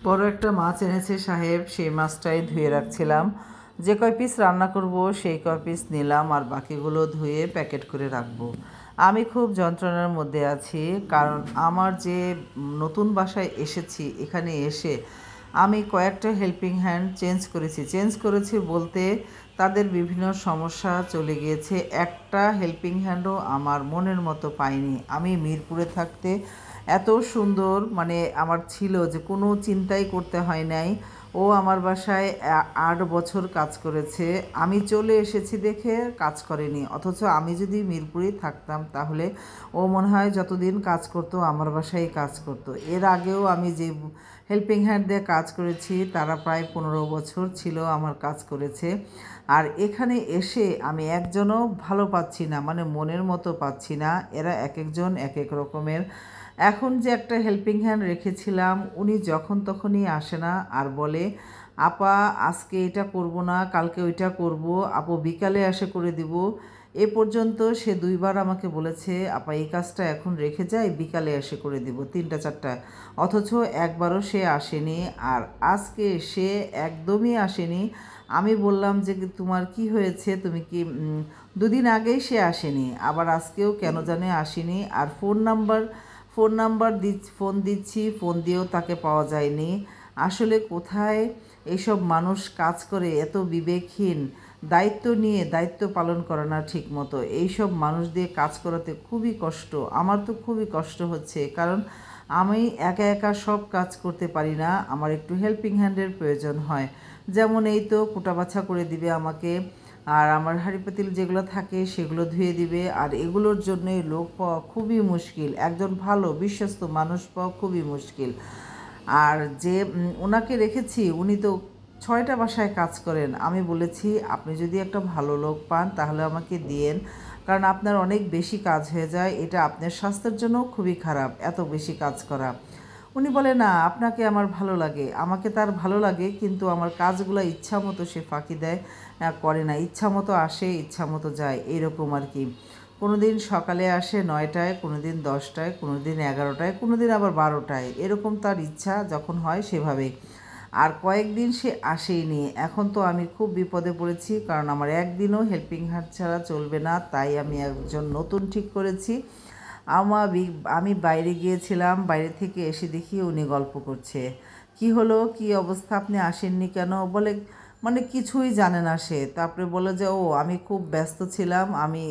বড় একটা মাছ এনেছে সাহেব, সেই মাছটাই ধুয়ে রাখছিলাম। যে কয় পিস রান্না করব সেই কয় পিস নিলাম, আর বাকিগুলো ধুয়ে প্যাকেট করে রাখবো। আমি খুব যন্ত্রণার মধ্যে আছি, কারণ আমার যে নতুন বাসায় এসেছি, এখানে এসে আমি কয়েকটা হেল্পিং হ্যান্ড চেঞ্জ করেছি বলতে তাদের বিভিন্ন সমস্যা চলে গিয়েছে। একটা হেল্পিং হ্যান্ডও আমার মনের মতো পাইনি। আমি মিরপুরে থাকতে এত সুন্দর আমার ছিল যে কোনো চিন্তাই করতে হয় নাই। ও আমার বাসায় 8 বছর কাজ করেছে। আমি চলে এসেছি দেখে কাজ করেনি, অথচ আমি যদি মিরপুরে থাকতাম তাহলে ও মনে হয় যতদিন কাজ করতো আমার বাসায় কাজ করতো। এর আগেও আমি যে হেল্পিং হ্যান্ড দিয়ে কাজ করেছি তারা প্রায় 15 বছর ছিল আমার কাজ করেছে। আর এখানে এসে আমি একজনও ভালো পাচ্ছি না, মনের মতো পাচ্ছি না। এরা এক একজন এক এক রকমের। এখন যে একটা হেল্পিং হ্যান্ড রেখেছিলাম, উনি যখন তখনই আসে না আর বলে, আপা আজকে এটা করব না, কালকে ওইটা করব, আপু বিকালে এসে করে দিব। এ পর্যন্ত সে 2বার আমাকে বলেছে, আপা এই কাজটা এখন রেখে যাই, বিকালে এসে করে দিব 3টা 4টা, অথচ একবারও সে আসেনি। আর আজকে সে একদমই আসেনি। আমি বললাম যে তোমার কি হয়েছে, তুমি কি 2 দিন আগেই সে আসেনি, আবার আজকেও কেন জানে আসেনি। আর ফোন দিচ্ছি, ফোন দিয়েও তাকে পাওয়া যায়নি। আসলে কোথায় এইসব মানুষ কাজ করে এত বিবেকহীন, দায়িত্ব নিয়ে দায়িত্ব পালন করে না ঠিক মতো। এইসব মানুষ দিয়ে কাজ করাতে খুবই কষ্ট। আমার তো খুবই কষ্ট হচ্ছে, কারণ আমি একা একা সব কাজ করতে পারি না, আমার একটু হেল্পিং হ্যান্ডের প্রয়োজন হয়। যেমন এই তো কুটা বাছা করে দিবে আমাকে, আর আমার হাঁড়ি পাতিল যেগুলো থাকে সেগুলো ধুয়ে দিবে। আর এগুলোর জন্যই লোক পাওয়া খুবই মুশকিল, একজন ভালো বিশ্বস্ত মানুষ পাওয়া খুবই মুশকিল। আর যে ওনাকে রেখেছি, উনি তো 6টা বাসায় কাজ করেন। আমি বলেছি আপনি যদি একটা ভালো লোক পান তাহলে আমাকে দিয়েন, কারণ আপনার অনেক বেশি কাজ হয়ে যায়, এটা আপনার স্বাস্থ্যের জন্যও খুবই খারাপ এত বেশি কাজ করা। উনি বলে, না আপনাকে আমার ভালো লাগে। আমাকে তার ভালো লাগে, কিন্তু আমার কাজগুলো ইচ্ছা মতো সে ফাঁকি দেয়, করে না। ইচ্ছা মতো আসে, ইচ্ছা মতো যায়, এইরকম আর কি। কোনো দিন সকালে আসে 9টায়, কোনো দিন 10টায়, কোনো দিন 11টায়, কোনো দিন আবার 12টায়, এরকম তার ইচ্ছা যখন হয় সেভাবেই। আর কয়েকদিন সে আসেইনি। এখন তো আমি খুব বিপদে পড়েছি, কারণ আমার একদিনও হেল্পিং হ্যান্ড ছাড়া চলবে না। তাই আমি একজন নতুন ঠিক করেছি। আমি বাইরে গিয়েছিলাম, বাইরে থেকে এসে দেখি উনি গল্প করছে। কি হলো, কি অবস্থা, আপনি আসেননি কেন? বলে কিছুই জানে না সে। তারপরে বলে যে, ও আমি খুব ব্যস্ত ছিলাম, আমি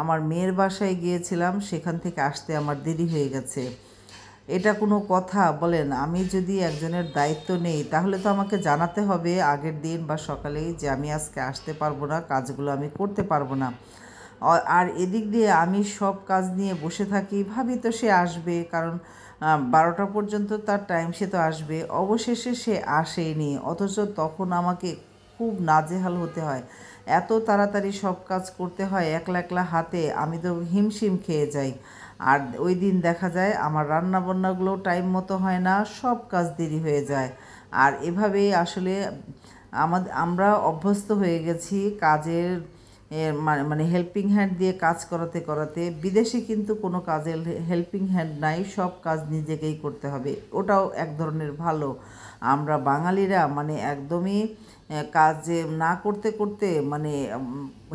আমার মেয়ের বাসায় গিয়েছিলাম, সেখান থেকে আসতে আমার দেরি হয়ে গেছে। এটা কোনো কথা বলেন? আমি যদি একজনের দায়িত্ব নেই তাহলে তো আমাকে জানাতে হবে আগের দিন বা সকালেই যে আমি আজকে আসতে পারবো না, কাজগুলো আমি করতে পারবো না। আর এদিক দিয়ে আমি সব কাজ নিয়ে বসে থাকি, ভাবি তো সে আসবে, কারণ 12টা পর্যন্ত তার টাইম, সে তো আসবে। অবশেষে সে আসেনি, অথচ তখন আমাকে খুব নাজেহাল হতে হয়। এত তাড়াতাড়ি সব কাজ করতে হয় একলা একলা হাতে, আমি তো হিমশিম খেয়ে যাই। আর ওই দিন দেখা যায় আমার রান্নাবান্নাগুলো টাইম মতো হয় না, সব কাজ দেরি হয়ে যায়। আর এভাবেই আসলে আমরা অভ্যস্ত হয়ে গেছি কাজের হেল্পিং হ্যান্ড দিয়ে কাজ করাতে করাতে। বিদেশে কিন্তু কোনো কাজের হেল্পিং হ্যান্ড নাই, সব কাজ নিজেকেই করতে হবে। ওটাও এক ধরনের ভালো। আমরা বাঙালিরা একদমই কাজে না করতে করতে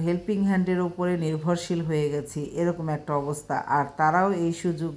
হেল্পিং হ্যান্ডের উপরে নির্ভরশীল হয়ে গেছি, এরকম একটা অবস্থা। আর তারাও এই সুযোগ